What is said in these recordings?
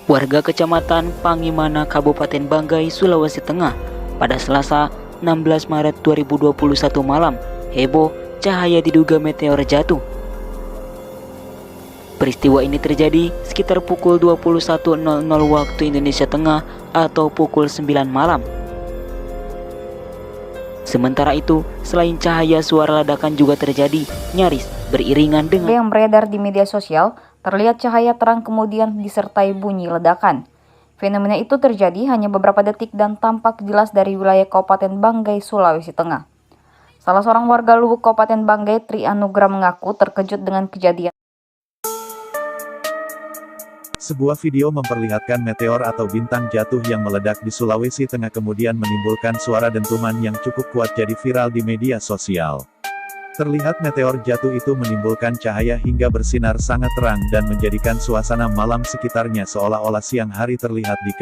Warga Kecamatan Pangimana, Kabupaten Banggai, Sulawesi Tengah, pada Selasa 16 Maret 2021 malam, heboh cahaya diduga meteor jatuh. Peristiwa ini terjadi sekitar pukul 21.00 waktu Indonesia Tengah atau pukul 9 malam. Sementara itu, selain cahaya, suara ledakan juga terjadi nyaris beriringan dengan yang beredar di media sosial. Terlihat cahaya terang kemudian disertai bunyi ledakan. Fenomena itu terjadi hanya beberapa detik dan tampak jelas dari wilayah Kabupaten Banggai, Sulawesi Tengah. Salah seorang warga Luhuk Kabupaten Banggai, Tri Anugrah, mengaku terkejut dengan kejadian. Sebuah video memperlihatkan meteor atau bintang jatuh yang meledak di Sulawesi Tengah kemudian menimbulkan suara dentuman yang cukup kuat jadi viral di media sosial. Terlihat meteor jatuh itu menimbulkan cahaya hingga bersinar sangat terang dan menjadikan suasana malam sekitarnya seolah-olah siang hari terlihat di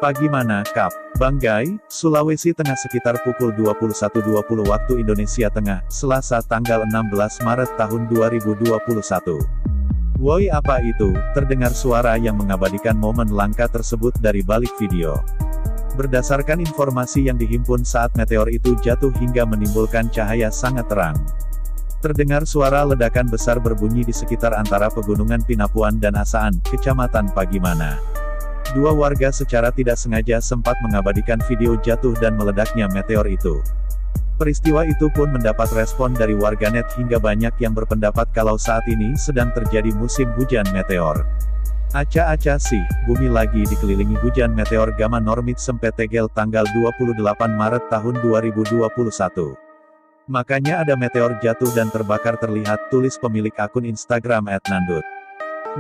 Pagimana, Kap. Banggai, Sulawesi Tengah sekitar pukul 21.20 waktu Indonesia Tengah, Selasa tanggal 16 Maret tahun 2021. Woi, apa itu? Terdengar suara yang mengabadikan momen langka tersebut dari balik video. Berdasarkan informasi yang dihimpun saat meteor itu jatuh hingga menimbulkan cahaya sangat terang. Terdengar suara ledakan besar berbunyi di sekitar antara pegunungan Pinapuan dan Asaan, Kecamatan Pagimana. Dua warga secara tidak sengaja sempat mengabadikan video jatuh dan meledaknya meteor itu. Peristiwa itu pun mendapat respon dari warganet hingga banyak yang berpendapat kalau saat ini sedang terjadi musim hujan meteor. Aca-aca sih, bumi lagi dikelilingi hujan meteor gamma Normit Sempetegel tanggal 28 Maret tahun 2021. Makanya ada meteor jatuh dan terbakar terlihat, tulis pemilik akun Instagram @nandut.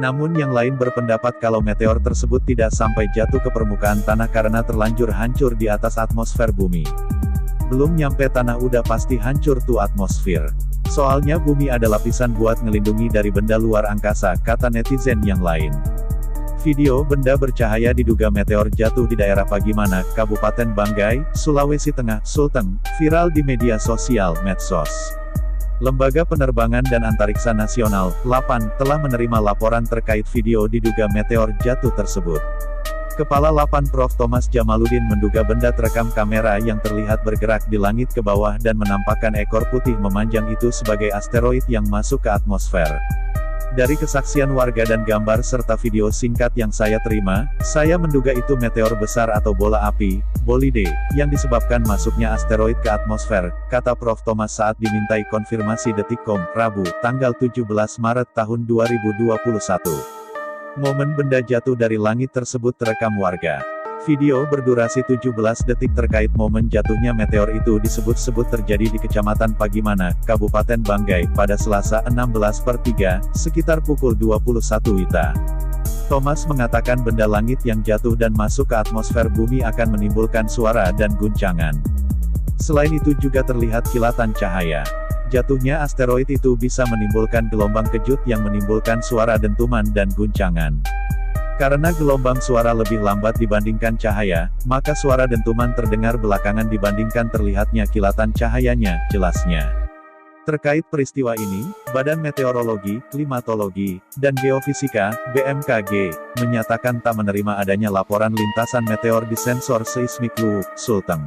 Namun yang lain berpendapat kalau meteor tersebut tidak sampai jatuh ke permukaan tanah karena terlanjur hancur di atas atmosfer bumi. Belum nyampe tanah udah pasti hancur tuh atmosfer. Soalnya bumi ada lapisan buat ngelindungi dari benda luar angkasa, kata netizen yang lain. Video benda bercahaya diduga meteor jatuh di daerah Pagimana, Kabupaten Banggai, Sulawesi Tengah, Sulteng, viral di media sosial medsos. Lembaga Penerbangan dan Antariksa Nasional, LAPAN, telah menerima laporan terkait video diduga meteor jatuh tersebut. Kepala LAPAN Prof. Thomas Jamaludin menduga benda terekam kamera yang terlihat bergerak di langit ke bawah dan menampakkan ekor putih memanjang itu sebagai asteroid yang masuk ke atmosfer. Dari kesaksian warga dan gambar serta video singkat yang saya terima, saya menduga itu meteor besar atau bola api, bolide, yang disebabkan masuknya asteroid ke atmosfer, kata Prof. Thomas saat dimintai konfirmasi Detikcom, Rabu, tanggal 17 Maret tahun 2021. Momen benda jatuh dari langit tersebut terekam warga. Video berdurasi 17 detik terkait momen jatuhnya meteor itu disebut-sebut terjadi di Kecamatan Pagimana, Kabupaten Banggai, pada Selasa 16/3, sekitar pukul 21 WITA. Thomas mengatakan benda langit yang jatuh dan masuk ke atmosfer bumi akan menimbulkan suara dan guncangan. Selain itu juga terlihat kilatan cahaya. Jatuhnya asteroid itu bisa menimbulkan gelombang kejut yang menimbulkan suara dentuman dan guncangan. Karena gelombang suara lebih lambat dibandingkan cahaya, maka suara dentuman terdengar belakangan dibandingkan terlihatnya kilatan cahayanya, jelasnya. Terkait peristiwa ini, Badan Meteorologi, Klimatologi, dan Geofisika, BMKG, menyatakan tak menerima adanya laporan lintasan meteor di sensor seismik Luhuk, Sulteng.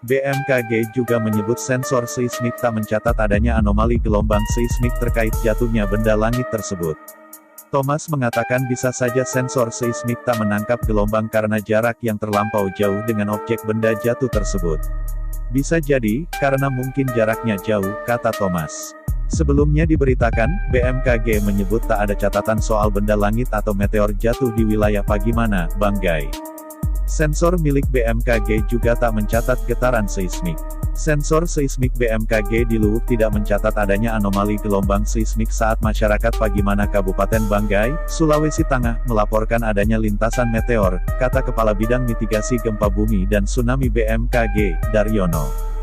BMKG juga menyebut sensor seismik tak mencatat adanya anomali gelombang seismik terkait jatuhnya benda langit tersebut. Thomas mengatakan bisa saja sensor seismik tak menangkap gelombang karena jarak yang terlampau jauh dengan objek benda jatuh tersebut. Bisa jadi, karena mungkin jaraknya jauh, kata Thomas. Sebelumnya diberitakan, BMKG menyebut tak ada catatan soal benda langit atau meteor jatuh di wilayah Pagimana, Banggai. Sensor milik BMKG juga tak mencatat getaran seismik. Sensor seismik BMKG di Luhuk tidak mencatat adanya anomali gelombang seismik saat masyarakat Pagimana Kabupaten Banggai, Sulawesi Tengah, melaporkan adanya lintasan meteor, kata Kepala Bidang Mitigasi Gempa Bumi dan Tsunami BMKG, Daryono.